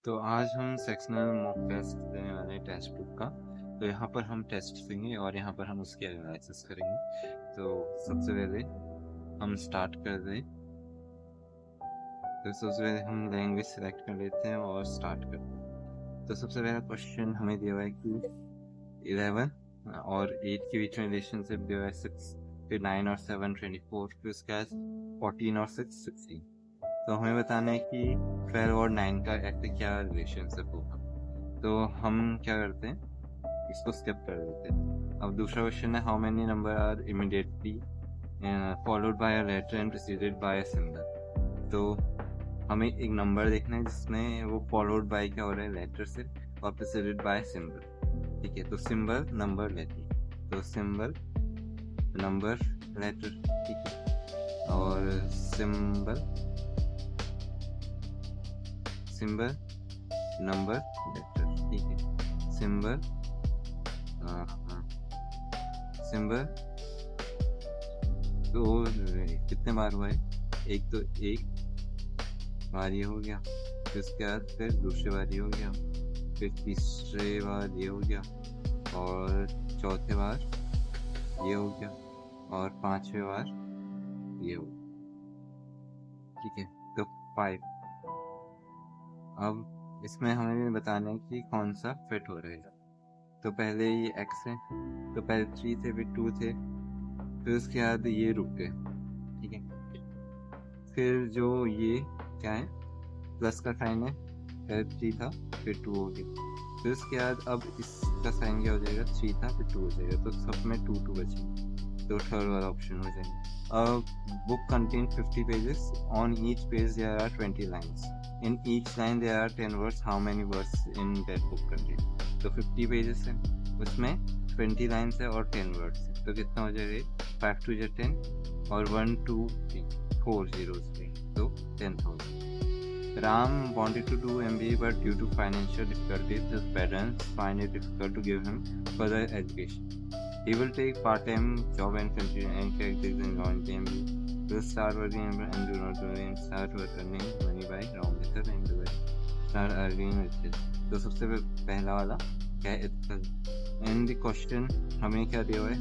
तो आज हम सेक्शनल मॉक टेस्ट देने वाले हैं टेक्स्ट बुक का। तो यहाँ पर हम टेस्ट देंगे और यहाँ पर हम उसकी एनालिसिस करेंगे। तो सबसे पहले हम स्टार्ट कर दें। तो सबसे पहले हम लैंग्वेज सेलेक्ट कर लेते हैं और स्टार्ट करते हैं। तो सबसे पहला क्वेश्चन हमें दिया हुआ है कि 11 और 8 के बीच में रिलेशनशिप दिया हुआ है 6, फिर 9 और 7 24, फिर उसके बाद 14 और 6 16। तो हमें बताना है कि 12 और 9 का ऐसे क्या रिलेशनशिप होगा। तो हम क्या करते हैं, इसको स्किप कर देते हैं। अब दूसरा क्वेश्चन है how many number are immediately followed by a letter and preceded by a symbol. तो हमें एक नंबर देखना है जिसमें वो फॉलोड बाय क्या हो रहा है, लेटर से, और प्रीसीडेड बाय सिंबल। ठीक है, तो सिंबल नंबर लेटर, तो सिंबल नंबर लेटर, ठीक है, और सिंबल सिंबल नंबर लेटर, ठीक है, सिंबल सिंबल। तो कितने बार हुआ है, एक तो एक बार ये हो गया, फिर उसके बाद फिर दूसरे बार ये हो गया, फिर तीसरे बार ये हो गया, और चौथे बार ये हो गया, और पांचवे बार ये हो गया। ठीक है, तो 5। अब इसमें हमें बताना है कि कौन सा फिट हो रहेगा। तो पहले ये x है, तो पहले 3 थे, फिर 2 थे, फिर उसके बाद ये रुक गए। ठीक है, फिर जो ये क्या है, प्लस का साइन है, पहले 3 था फिर 2 हो गया, फिर उसके बाद अब इसका साइन क्या हो जाएगा, 3 था फिर 2 हो जाएगा, तो सब में 2 2 बचेंगे, तो थर्ड वाला ऑप्शन हो जाएगा। अब book contain 50 pages, on each page there are 20 lines, in each line there are 10 words, how many words in that book contain. तो 50 पेजेस है, उसमें 20 लाइन्स है और 10 वर्ड्स है, तो कितना हो जाएगा, 5 2 10, और 1 2 3 4 zeros थे, तो 10,000। Ram wanted to do MBA, but due to financial difficulties, his parents find it difficult to give him further education. He will take part-time job and continue and check this and join the MBA. Will start working and do not do and start earning money by wrong method and do it. Start earning with this. तो सबसे पहला वाला क्या है, in the question हमें क्या दिया हुआ है,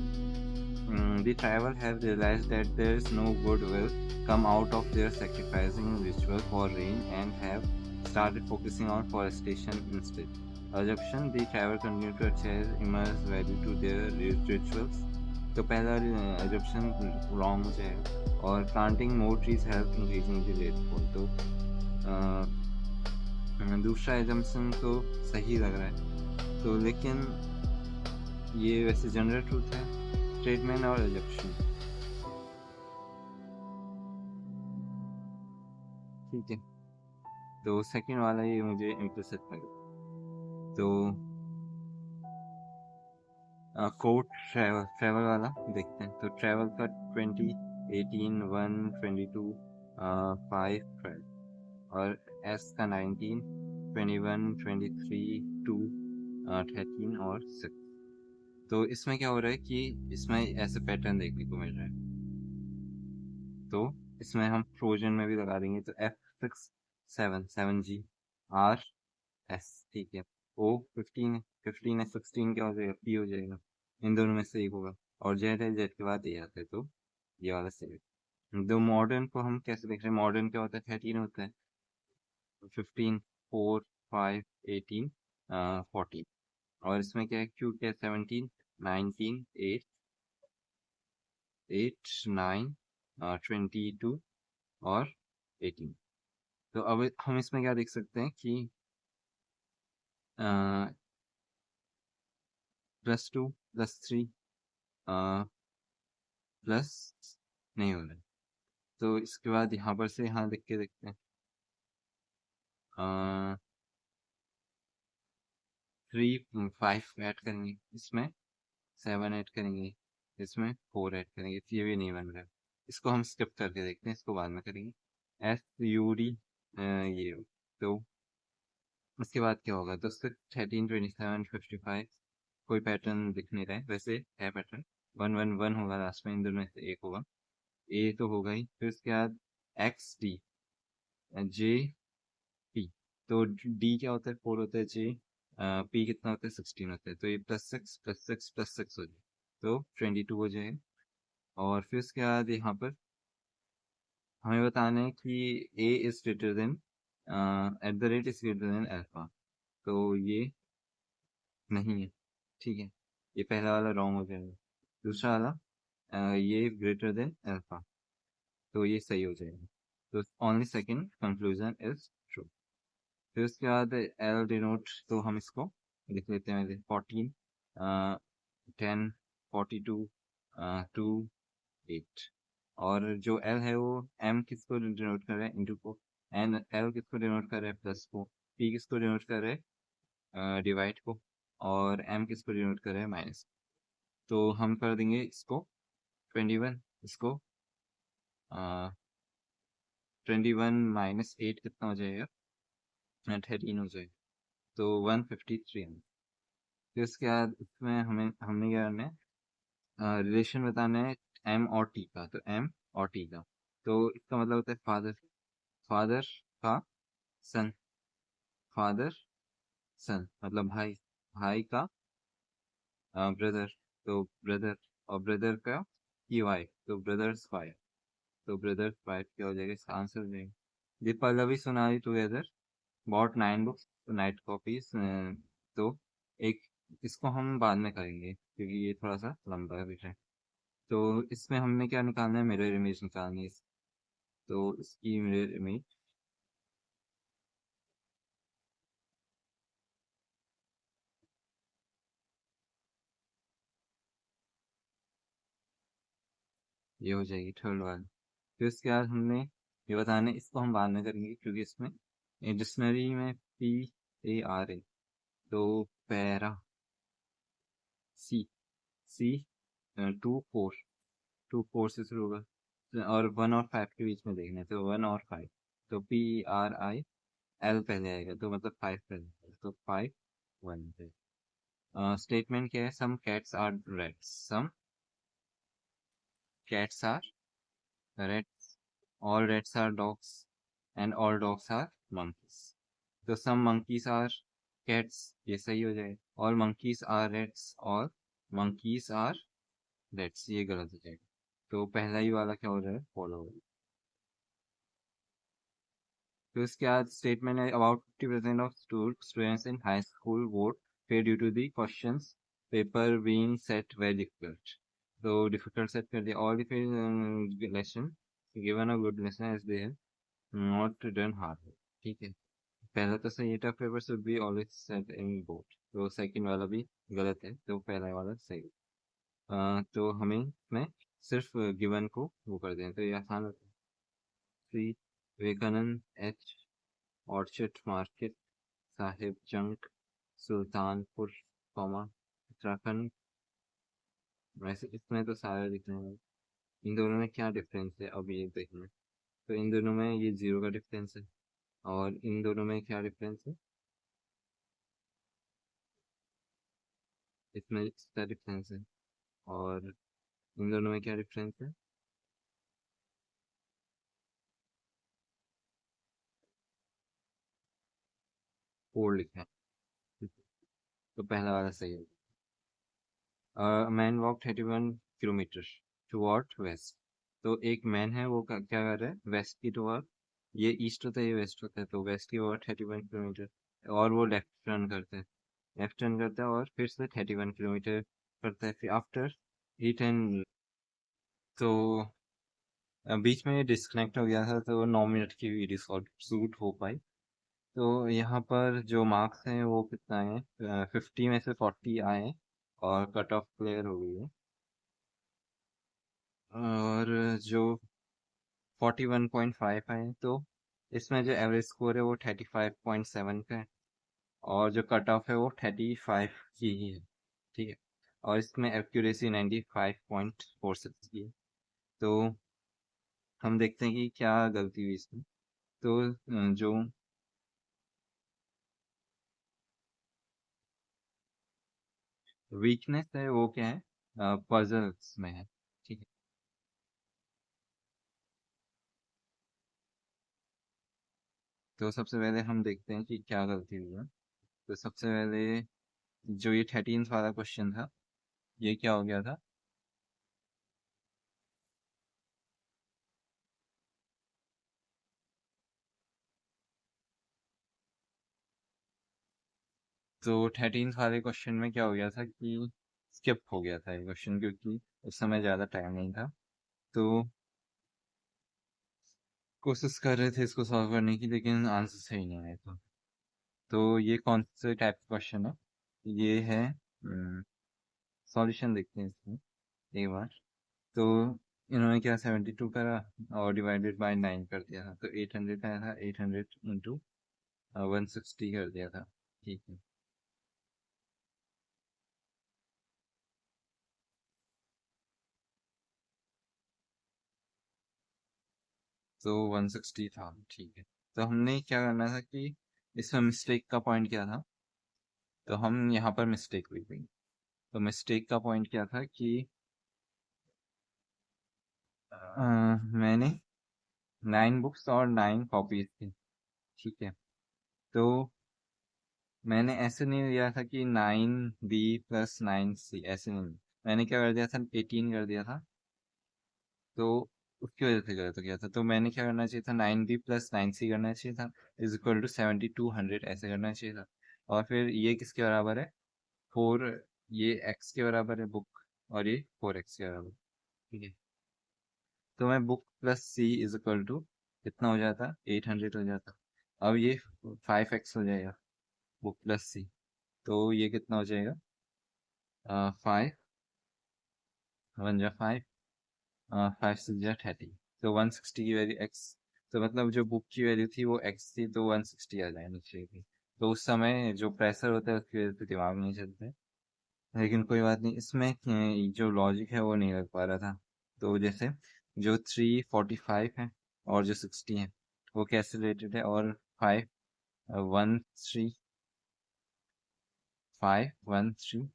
the tribal have realized that there is no good will come out of their sacrificing ritual for rain and have started focusing on forestation instead. Assumption, the tribal continue to attach immense value to their rituals. तो पहला assumption wrong हो जाएगा, और planting more trees help increasing the rainfall। तो दूसरा assumption तो सही लग रहा है, तो लेकिन ये वैसे जनरल ट्रूथ है, स्टेटमेंट और assumption। ठीक है, तो सेकंड वाला ये मुझे इम्प्लिसिट लगा। तो कोट ट्रैवल वाला देखते हैं। तो ट्रैवल का 20 18 1 22 5 12, और एस का 19 21 23 2 13 और 6। तो इसमें क्या हो रहा है कि इसमें ऐसे पैटर्न देखने को मिल रहा है, तो इसमें हम ट्रोजन में भी लगा देंगे। तो F6 7 7G R S, ठीक है, O 15 15 है, 16 क्या हो जाएगा, P हो जाएगा, इन दोनों में से एक होगा, और Z है, Z के बाद A आता है, तो ये वाला सही है। दो मॉडर्न को हम कैसे देख रहे हैं, मॉडर्न क्या होता है, 13 होता है, 15 4 5 18 14, और इसमें क्या है, Q क्या है, 17 19 8 8 9 22 और 18। तो अब हम इसमें क्या देख सकते हैं कि +2 +3 प्लस नहीं हो रहा है, तो इसके बाद यहाँ पर से यहाँ लिख के देखते हैं। 3 5 ऐड करेंगे, इसमें 7 ऐड करेंगे, इसमें 4 ऐड करेंगे, तो ये भी नहीं बन रहा है, इसको हम स्किप करके देखते हैं, इसको बाद में करेंगे। SUD ये, तो उसके बाद क्या होगा, तो 6 13 27 55, कोई पैटर्न दिख नहीं रहा है, वैसे है पैटर्न, 1 1 1 होगा लास्ट में, इन दोनों में से एक होगा, A तो होगा ही, फिर उसके बाद XD JP, तो डी क्या होता है, 4 होता है, जे पी कितना होता है, 16 होता है, तो ये +6 +6 +6 हो जाए तो 22 हो जाएगा। और फिर उसके बाद यहाँ पर हमें बताना है कि A is greater than @ is greater than alpha, तो ये नहीं है, ठीक है, ये पहला वाला रॉन्ग हो जाएगा। दूसरा वाला ये ग्रेटर देन अल्फा, तो ये सही हो जाएगा, तो only second conclusion is true. फिर उसके बाद एल डिनोट, तो हम इसको लिख लेते हैं 14 10 42 2 8। और जो एल है वो एम किसको डिनोट कर रहा है, इंटू को, एन एल किसको डिनोट कर रहा है, प्लस को, पी किसको डिनोट कर रहा है, डिवाइड को, और एम किसको डिनोट कर रहा है, माइनस। तो हम कर देंगे इसको 21, इसको 21 -8 कितना हो जाएगा, 13 हो जाएगा, तो 153 एम। फिर उसके बाद इसमें हमने क्या करना है, रिलेशन बताना है एम और टी का, तो एम और टी का, तो इसका मतलब होता है फादर, फादर का सन, फादर सन मतलब भाई, भाई का ब्रदर, तो ब्रदर, और ब्रदर का की वाइफ, तो ब्रदर्स वाइफ, तो ब्रदर्स वाइफ क्या हो जाएगा, इसका आंसर हो जाएगा। The Pallavi Sonali together bought 9 books night copies, तो एक इसको हम बाद में करेंगे क्योंकि ये थोड़ा सा लंबा है विषय। तो इसमें हमने क्या निकालना है, मिरर इमेज निकालनी है, तो इसकी मिरर इमेज ये हो जाएगी थर्ड वाली। फिर उसके बाद हमने ये बताना है, इसको हम बाद में करेंगे क्योंकि इसमें डिक्शनरी में PARA, तो पैरा, सी, सी 2 4, 2 4 से शुरू होगा, और 1 और 5 के बीच में देखना है, तो 1 और 5, तो PRIL पहले आएगा, तो मतलब 5 पहले आएगा, तो 5 1 पे। स्टेटमेंट क्या है, some cats are reds, some cats are reds, all reds are dogs, and all dogs are monkeys। तो सम monkeys आर कैट्स, ये सही हो जाएगा, ऑल monkeys आर रेड्स, और monkeys आर रेड्स, ये गलत हो जाएगा, तो पहला ही वाला क्या हो रहा है, फॉलो हो रहा है। तो इसके बाद स्टेटमेंट है about 50% of students in high school vote fail due to the questions paper being set very difficult, तो डिफिकल्ट सेट कर दिया, all the lesson given a good lesson as they have not done hard, ठीक है। पहला तो सही है, tough paper should be always set in board, तो सेकंड वाला भी गलत है, तो पहला वाला सही है। तो हमें इसमें सिर्फ गिवन को वो कर दें, तो ये आसान होता है। Shri Vivekananda H, orchard market, Sahib Jung, Sultanpur, comma, Uttarakhand. वैसे इसमें तो सारे दिख रहे हैं, इन दोनों में क्या डिफरेंस है, अब ये देखना है। तो इन दोनों में ये 0 का डिफरेंस है, और इन दोनों में क्या डिफरेंस है, इसमें इसका डिफरेंस है, और इन दोनों में क्या डिफरेंस है, 4 लिखा है, तो पहला वाला सही है। Man walk 31 kilometre toward west, तो एक मैन है वो क्या कर रहा है, वेस्ट की टुवर्ड, ये ईस्ट होता है, ये वेस्ट होता है, तो वेस्ट की ओर 31 किलोमीटर, और वो लेफ्ट टर्न करता है, लेफ्ट टर्न करता है, और फिर से 31 किलोमीटर करता है, फिर आफ्टर ही टर्न, तो बीच में डिस्कनेक्ट हो गया था, तो 9 मिनट की वीडियो शूट हो पाई। तो यहाँ पर जो मार्क्स हैं वो कितना है, 50 में से 40 आए हैं, और कट ऑफ क्लियर हो गई है, और जो 41.5 आए हैं, तो इसमें जो एवरेज स्कोर है वो 35.7 का है, और जो कट ऑफ है वो 35 की ही है, ठीक है, और इसमें एक्यूरेसी 95.46 की है। तो हम देखते हैं कि क्या गलती हुई इसमें। तो जो वीकनेस है वो क्या है, पजल्स में है, ठीक है। तो सबसे पहले हम देखते हैं कि क्या गलती हुई है। तो सबसे पहले जो ये 13th वाला क्वेश्चन था, ये क्या हो गया था, तो 13th वाले क्वेश्चन में क्या हो गया था कि स्किप हो गया था ये क्वेश्चन, क्योंकि उस समय ज़्यादा टाइम नहीं था। तो कोशिश कर रहे थे इसको सॉल्व करने की, लेकिन आंसर सही नहीं आया था। तो ये कौन से टाइप का क्वेश्चन है, ये है सॉल्यूशन देखते हैं इसमें एक बार। तो इन्होंने क्या 72 करा और डिवाइडेड बाय 9 कर दिया था, तो 800 आया था, 800 इंटू 160 कर दिया था। ठीक है, तो 160 था। ठीक है, तो हमने क्या करना था कि इसमें मिस्टेक का पॉइंट क्या था, तो हम यहाँ पर मिस्टेक हुई थी। तो मिस्टेक का पॉइंट क्या था कि मैंने 9 बुक्स और 9 कॉपीज थी। ठीक है, तो मैंने ऐसे नहीं लिया था कि 9 बी प्लस 9 सी, ऐसे नहीं। मैंने क्या कर दिया था, 18 कर दिया था। तो उसकी वजह से गलत हो गया था। तो मैंने क्या करना चाहिए था, 9 बी प्लस 9 सी करना चाहिए था, इज इक्वल टू 7200 ऐसे करना चाहिए था। और फिर ये किसके बराबर है, 4, ये एक्स के बराबर है बुक, और ये 4 एक्स के बराबर। ठीक है, तो मैं book plus C is equal to कितना हो जाता, 800 हो जाता। अब ये 5 एक्स हो जाएगा बुक प्लस सी, तो ये कितना हो जाएगा, 5, 1 जा 5, 5 6 जा 30। तो 160 की वैल्यू एक्स, तो मतलब जो बुक की वैल्यू थी वो एक्स थी, तो 160 आ जानी चाहिए थी। तो उस समय जो प्रेशर होता है उसकी वजह से दिमाग नहीं चलता है। लेकिन कोई बात नहीं, इसमें जो लॉजिक है वो नहीं लग पा रहा था। तो जैसे जो 345 है और जो 60 है वो कैसे रिलेटेड है, और 5 1 3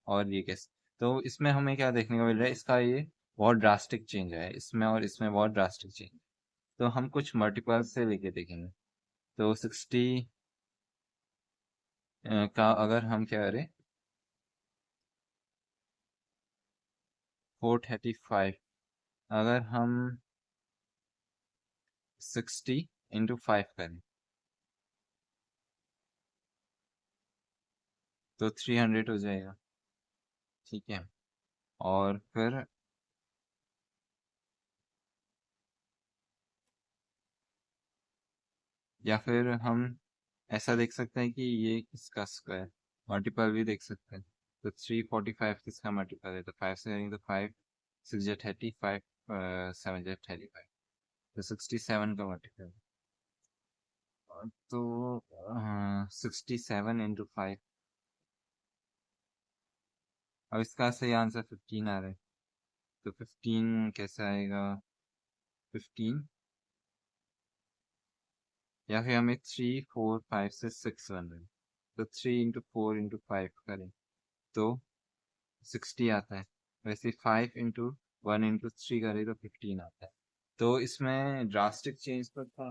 और ये कैसे, तो इसमें हमें क्या देखने को मिल रहा है, इसका ये बहुत ड्रास्टिक चेंज है इसमें, और इसमें बहुत ड्रास्टिक चेंज। तो हम कुछ मल्टीपल से लेके देखेंगे। तो 60 का अगर हम क्या करें, 435, अगर हम 60 × 5 करें तो 300 हो जाएगा। ठीक है, और फिर या फिर हम ऐसा देख सकते हैं कि ये किसका स्क्वायर मल्टीपल भी देख सकते हैं। तो 345 किसका मल्टीपल है, तो 5 से करेंगे तो 5 6 जा 30, 5 7 जा 35, तो 67 का मल्टीपल। तो 67 × 5, अब इसका सही आंसर 15 आ रहा है। तो 15 कैसे आएगा, 15, या फिर हमें 3 4 5 से 6 बन रहे हैं, तो 3 × 4 × 5 करें तो 60 आता है। वैसे 5 × 1 × 3 करे तो 15 आता है। तो इसमें ड्रास्टिक चेंज तो था,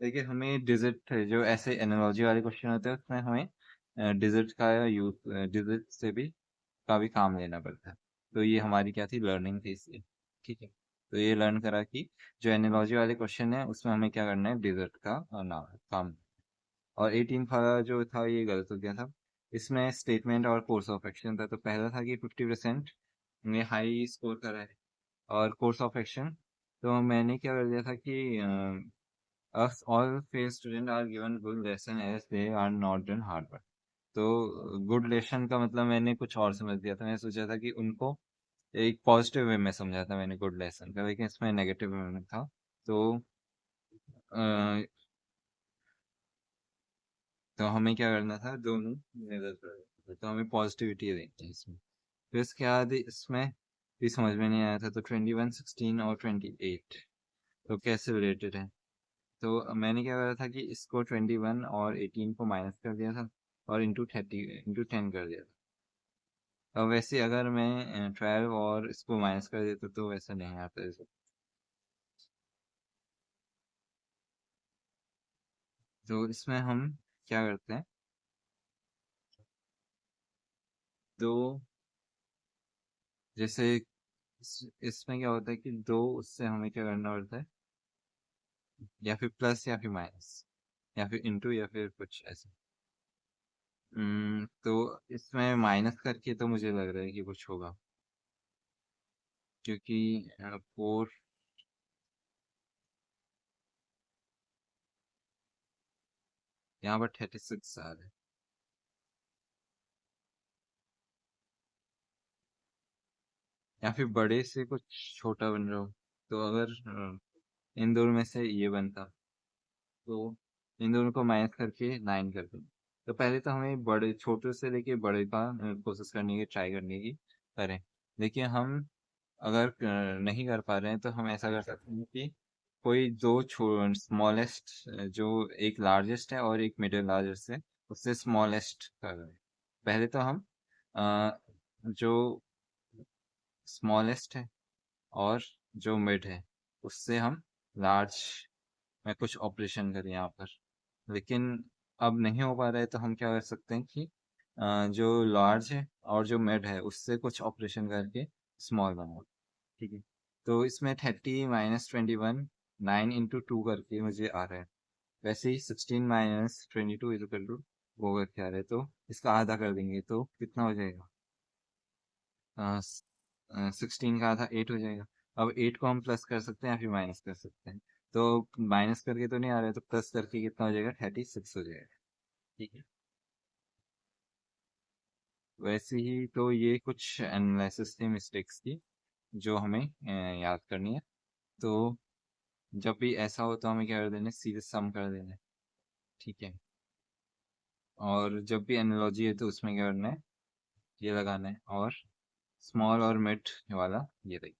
लेकिन हमें डिजिट, जो ऐसे एनालॉजी वाले क्वेश्चन होते हैं उसमें हमें डिजिट का यूज, डिजिट से भी का भी काम लेना पड़ता है। तो ये हमारी क्या थी, लर्निंग थी इसलिए। ठीक है, तो ये लर्न करा कि जो एनालॉजी वाले क्वेश्चन है उसमें हमें क्या करना है, डिजिट का नाम काम। और 18 वाला जो था ये गलत हो गया था। इसमें स्टेटमेंट और कोर्स ऑफ एक्शन था। तो पहला था कि 50% ने हाई स्कोर करा है, और कोर्स ऑफ एक्शन, तो मैंने क्या कर दिया था कि all fail student are given good lesson as they are not done hard work. तो गुड लेसन का मतलब मैंने कुछ और समझ दिया था, मैंने सोचा था कि उनको एक पॉजिटिव वे में समझा था मैंने गुड लेसन का, लेकिन इसमें नेगेटिव वे में था। तो तो हमें क्या करना था, दोनों निर्भर कर, तो हमें पॉजिटिविटी देखते हैं इसमें। फिर इसके बाद इसमें भी समझ में नहीं आया था, तो 21 16 और 28 तो कैसे रिलेटेड है। तो मैंने क्या करा था कि इसको 21 और 18 को माइनस कर दिया था, और इंटू 10 कर दिया था। अब वैसे अगर मैं 12 और इसको माइनस कर देता तो वैसा नहीं आता। तो इसमें हम क्या करते हैं, दो, जैसे इसमें क्या होता है कि दो, उससे हमें क्या करना पड़ता है, या फिर प्लस या फिर माइनस, या फिर इंटू, या फिर कुछ ऐसा। तो इसमें माइनस करके तो मुझे लग रहा है कि कुछ होगा, क्योंकि 4, यहाँ पर 36 आ रहा है, या फिर बड़े से कुछ छोटा बन रहा हो। तो अगर इन दोनों में से ये बनता, तो इन दोनों को माइनस करके 9 कर दो। तो पहले तो हमें बड़े, छोटे से लेके बड़े का कोशिश करने की, ट्राई करने की करें। देखिए, हम अगर नहीं कर पा रहे हैं तो हम ऐसा कर सकते हैं कि कोई दो स्मॉलेस्ट, जो एक लार्जेस्ट है और एक मिडिल लार्जेस्ट है, उससे स्मॉलेस्ट कर रहे हैं। पहले तो हम अ, जो स्मॉलेस्ट है और जो मिड है, उससे हम लार्ज में कुछ ऑपरेशन करें यहाँ पर। लेकिन अब नहीं हो पा रहा है, तो हम क्या कर सकते हैं कि जो लार्ज है और जो मिड है, उससे कुछ ऑपरेशन करके स्मॉल बनाओ। ठीक है। तो इसमें 30 - 21, 9 × 2 करके मुझे आ रहा है। वैसे ही 16 - 22 वो करके आ रहा है, तो इसका आधा कर देंगे तो कितना हो जाएगा, 16 का आधा 8 हो जाएगा। अब 8 को हम प्लस कर सकते हैं या फिर माइनस कर सकते हैं। तो माइनस करके तो नहीं आ रहा है, तो प्लस करके कितना हो जाएगा, 36 हो जाएगा। ठीक है। वैसे ही तो ये कुछ एनालिसिस थी मिस्टेक्स की, जो हमें याद करनी है। तो जब भी ऐसा हो तो हमें क्या कर देना है, सीधे सम कर देना है। ठीक है। और जब भी एनालॉजी है तो उसमें क्या करना है, ये लगाना है, और स्मॉल और मिड वाला ये रही।